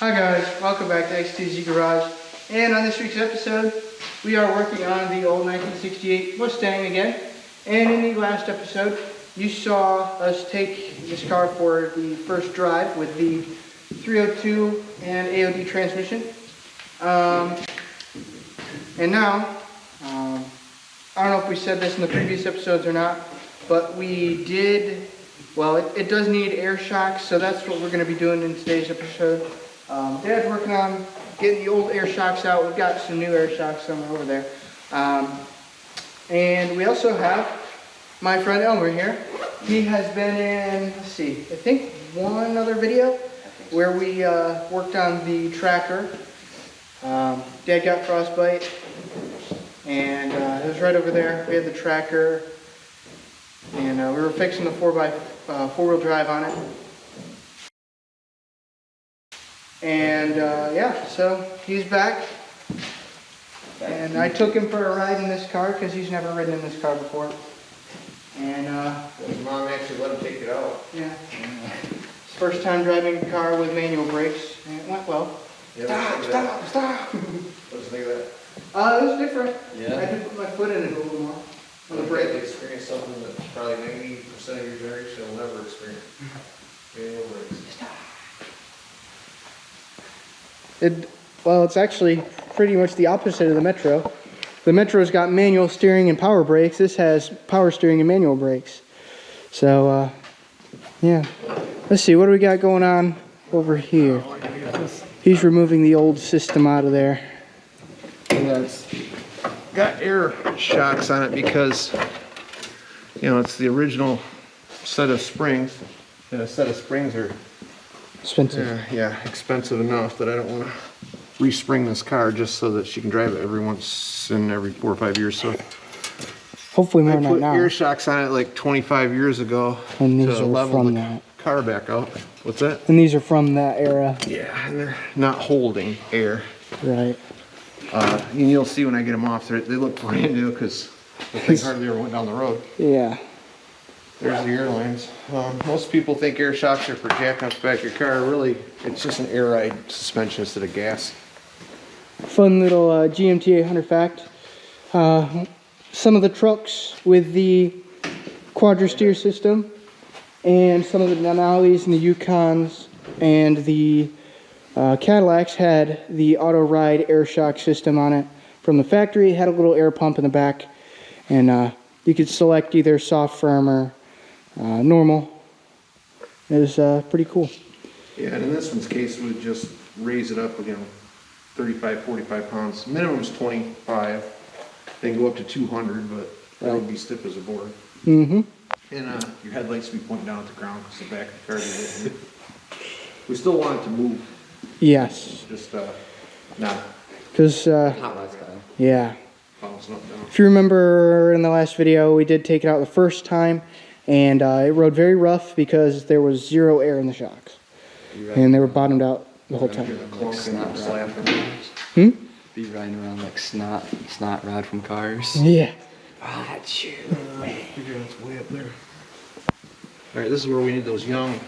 Hi guys, welcome back to X2Z Garage, and on this week's episode we are working on the old 1968 Mustang again. And in the last episode you saw us take this car for the first drive with the 302 and AOD transmission. And now, I don't know if we said this in the previous episodes or not, but we did, well, it does need air shocks, so that's what we're going to be doing in today's episode. Dad's working on getting the old air shocks out. We've got some new air shocks somewhere over there. And we also have my friend Elmer here. He has been in, let's see, I think one other video where we worked on the tracker. Dad got frostbite, and it was right over there. We had the tracker, and we were fixing the 4x4-wheel drive on it. And yeah, so he's back, and I took him for a ride in this car because he's never ridden in this car before. And his mom actually let him take it out. Yeah, his first time driving a car with manual brakes, and it went well. Yeah, Stop! What did you think of that? It was different. Yeah. I had to put my foot in it a little more. On the brake, experience something that probably 90% of your generation will never experience. Manual brakes. Well, it's actually pretty much the opposite of the Metro. The Metro's got manual steering and power brakes. This has power steering and manual brakes. So, yeah. Let's see, what do we got going on over here? He's removing the old system out of there. Yeah, it's got air shocks on it because, you know, it's the original set of springs. And a set of springs are Expensive. yeah, expensive enough that I don't want to respring this car just so that she can drive it every 4 or 5 years. So Hopefully more I than that put now. air shocks on it like 25 years ago And these to are level from the that. car back out. What's that? And these are from that era. Yeah, and they're not holding air. Right. And you'll see when I get them off, they look brand new because the thing hardly ever went down the road. Yeah. There's the air lines. Most people think air shocks are for jacking up the back of your car. Really, it's just an air ride suspension instead of gas. Fun little GMT 800 fact. Some of the trucks with the quadra-steer system and some of the Denali's and the Yukons and the Cadillacs had the auto ride air shock system on it from the factory. It had a little air pump in the back, and you could select either soft, firm, or normal. It was pretty cool. Yeah, and in this one's case, we would just raise it up, 35, 45 pounds. Minimum is 25. They can go up to 200, but that would be stiff as a board. Mm-hmm. And your headlights would be pointing down at the ground because the back of the car is lit. We still want it to move. Yes. Just not Because, yeah. bouncing up and down. If you remember in the last video, we did take it out the first time, and it rode very rough because there was zero air in the shocks. And they were bottomed out the whole time. Be riding around like snot rod from cars. Yeah. Watch you. It's way up there. All right, this is where we need those young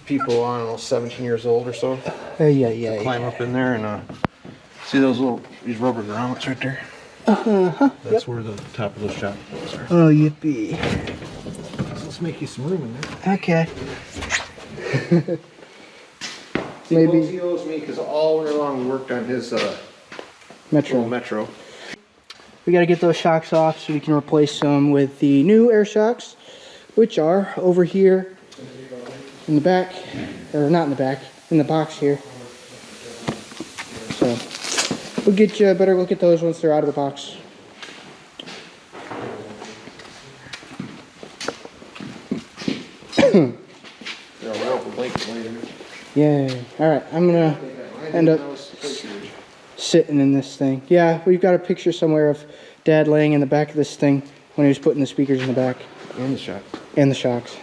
people, I don't know, 17 years old or so, Yeah. climb up in there and see these rubber grommets right there. That's where the top of those shop bolts are. Oh, yippee. So let's make you some room in there. Okay. Maybe he owes me because all winter long we worked on his Metro. We got to get those shocks off so we can replace them with the new air shocks, which are over here in the back, or not in the back, in the box here. So we'll get you a better look at those once they're out of the box. Yeah. All right. I'm gonna end up sitting in this thing. Yeah, we've got a picture somewhere of Dad laying in the back of this thing when he was putting the speakers in the back. And the shocks. And the shocks.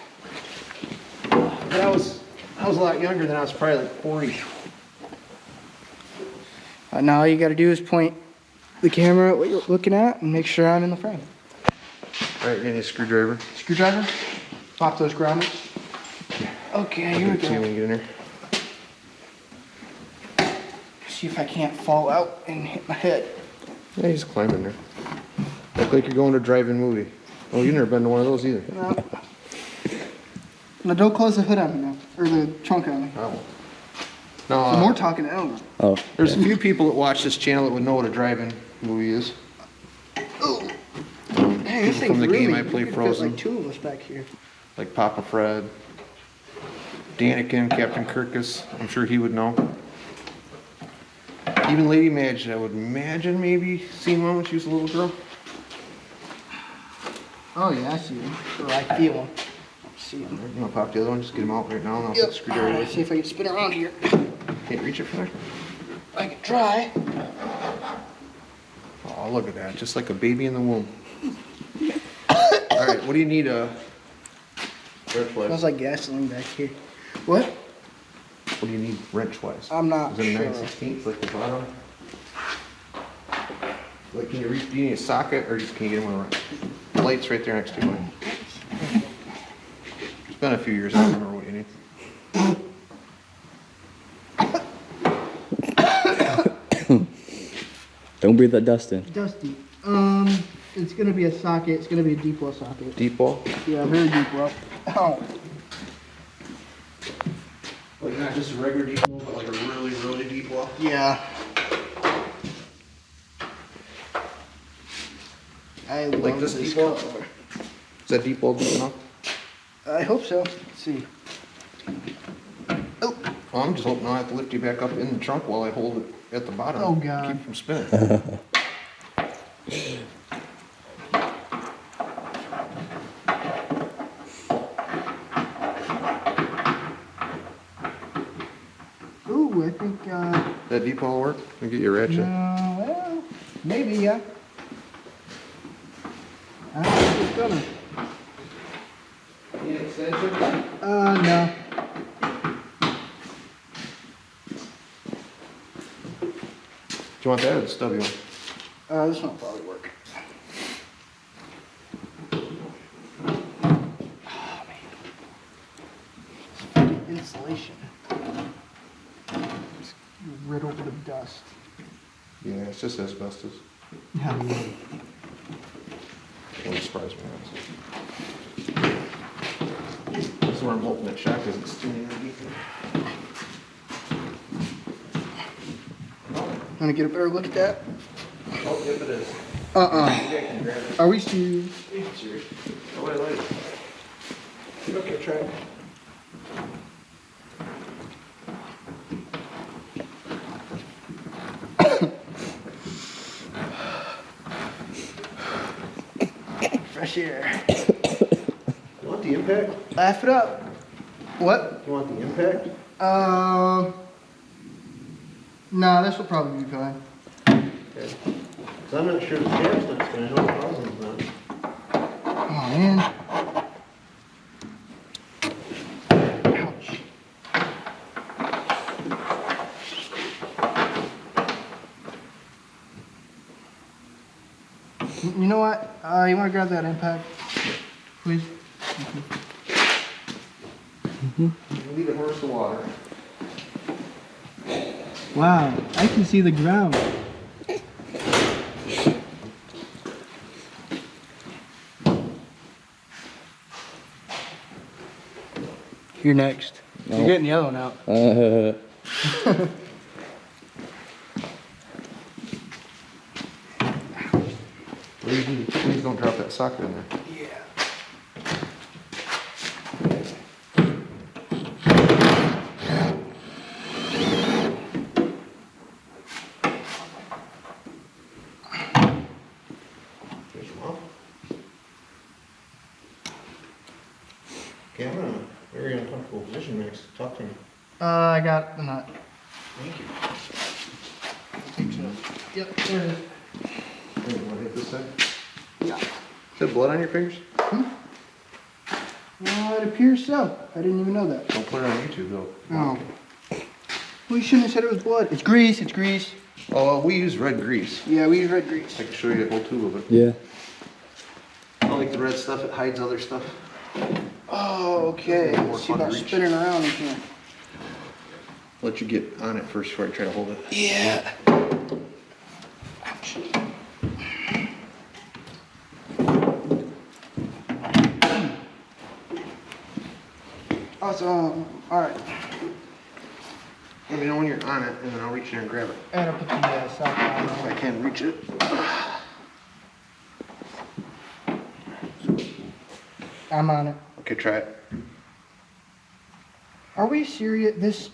But I was a lot younger than I was probably like 40. Now all you got to do is point the camera at what you're looking at and make sure I'm in the frame. All right, need a screwdriver. Screwdriver? Pop those grommets. Okay, here we See when go. you get in there. See if I can't fall out and hit my head. Yeah, he's climbing there. Look like you're going to a drive-in movie. Oh, you've never been to one of those either. No. Now don't close the hood on me now, or the trunk on me. Oh. No, The more talking, I don't know. Oh, there's a few people that watch this channel that would know what a drive-in movie is. Oh. Hey, this From thing's the really, game I play you could fit Frozen. like two of us back here. Like Papa Fred, Danikin, Captain Kirkus. I'm sure he would know. Even Lady Madge, I would imagine maybe seen one when she was a little girl. Oh yeah, I see them. Or I feel them. See them. I'm gonna pop the other one, just get them out right now, and I'll put the screwdriver Alright, with see if I can spin around here. Can't reach it from there? I can try. Oh, look at that, just like a baby in the womb. Alright, what do you need, wrench-wise? Smells like gasoline back here. What? What do you need wrench-wise? I'm not Is it a sure. 9/16 like the bottom? Like, can you reach, do you need a socket, or just can you get them with a wrench? The light's right there next to you. It's been a few years, I don't remember what you need. don't breathe that dust in. Dusty. It's gonna be a socket. It's gonna be a deep well socket. Deep ball? Yeah, very deep well. Ow. Like not just a regular deep ball, but like a really, really deep ball? Yeah. I Like love this this deep ball? color. Is that deep ball deep enough? I hope so. Let's see. Oh, Well, I'm just hoping I don't have to lift you back up in the trunk while I hold it at the bottom. Oh, God. Keep from spinning. ooh, I think, That deep ball work? I'll get you a ratchet. well, maybe, yeah. I don't think it's gonna. Need an extension? No. Do you want that or the stubby one? This one will probably work. Oh, man. Insulation. It's riddled with dust. Yeah, it's just asbestos. Yeah, yeah. Don't surprise me, honestly. That's where I'm hoping that shock isn't stinging underneath it. Want to get a better look at that? Oh, yep, it is. Uh-uh. Yeah, I can grab it. Are we serious? Serious. Oh, I like it. Okay, try it. Fresh air. You want the impact? Laugh it up. What? You want the impact? No, this will probably be fine. Okay. So I'm not sure the gas looks gonna know the problem's not. Oh, man. Ouch. You know what? You want to grab that impact, please? You need a horse of water. Wow, I can see the ground. You're next. No. You're getting the other one out. Please don't drop that socket in there. Yeah. Finish them off. Okay, I'm in a very uncomfortable position, Max. Talk to me. I got the nut. Thank you. Take some. Yep, there it is. Hey, you wanna hit this side? Yeah. Is that blood on your fingers? It appears so. I didn't even know that. Don't put it on YouTube though. Oh. Well, you shouldn't have said it was blood. It's grease, it's grease. Oh, well, we use red grease. Yeah, we use red grease. I can show you a whole tube of it. Yeah. I don't like the red stuff, it hides other stuff. Oh, okay. More See fun to about reach. spinning around in here. Let you get on it first before I try to hold it. Yeah. Ouch. Awesome. Alright. Let me know when you're on it, and then I'll reach in and grab it. And I'll put the sock on. If I can reach it. I'm on it. Okay, try it. Are we serious? This.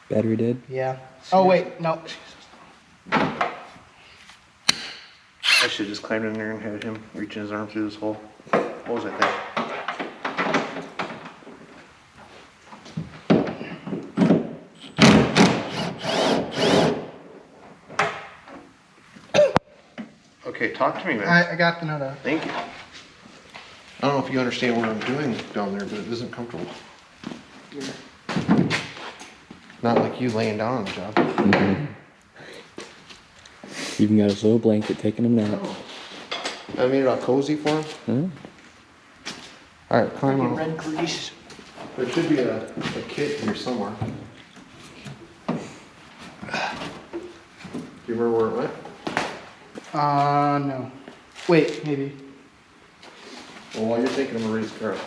Battery dead? Yeah. Oh, wait. No. I should have just climbed in there and had him reaching his arm through this hole. What was I thinking? Okay, talk to me, man. I got the nut out. Thank you. I don't know if you understand what I'm doing down there, but it isn't comfortable. Not like you laying down on the job. Even got his little blanket taking him nap. I made it all cozy for him. Huh? All right, climb on. Red grease. There should be a kit here somewhere. Do you remember where it went? No. Wait, maybe. Well, while you're thinking, I'm gonna raise the car up.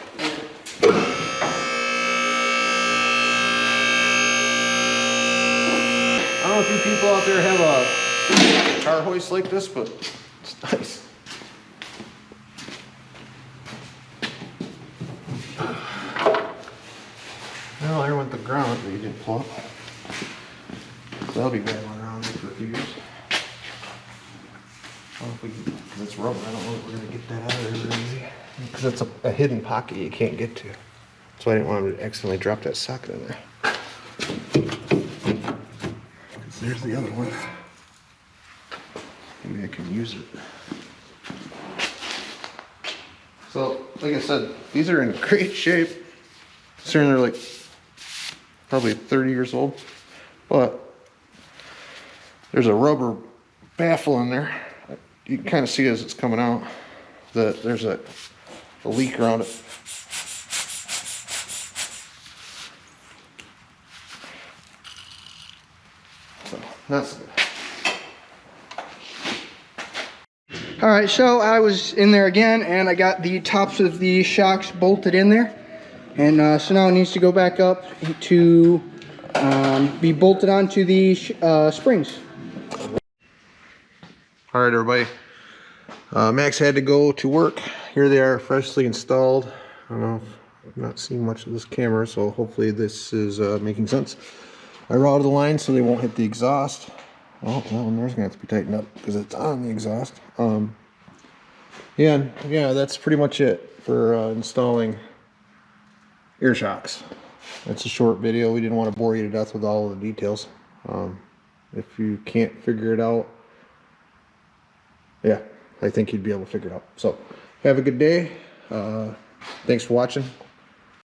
I don't know if you people out there have a car hoist like this, but it's nice. Well, there went the ground that you didn't pull up. So that'll be rattling around there for a few years. I don't know if we can, because it's rubber, I don't know if we're gonna get that out of there very easy. Because it's a hidden pocket you can't get to. So I didn't want to accidentally drop that socket in there. Because there's the other one. Maybe I can use it. So, like I said, these are in great shape. Considering they're like probably 30 years old. But there's a rubber baffle in there. You can kind of see as it's coming out that there's a leak around it. So that's good. All right, so I was in there again, and I got the tops of the shocks bolted in there. And so now it needs to go back up to be bolted onto the springs. All right, everybody. Max had to go to work. Here they are, freshly installed. I don't know if I'm not seeing much of this camera, so hopefully this is making sense. I routed the line so they won't hit the exhaust. Oh, that one there's gonna have to be tightened up because it's on the exhaust. Yeah, that's pretty much it for installing ear shocks. That's a short video. We didn't want to bore you to death with all of the details. If you can't figure it out, yeah, I think you'd be able to figure it out. So, have a good day. Thanks for watching.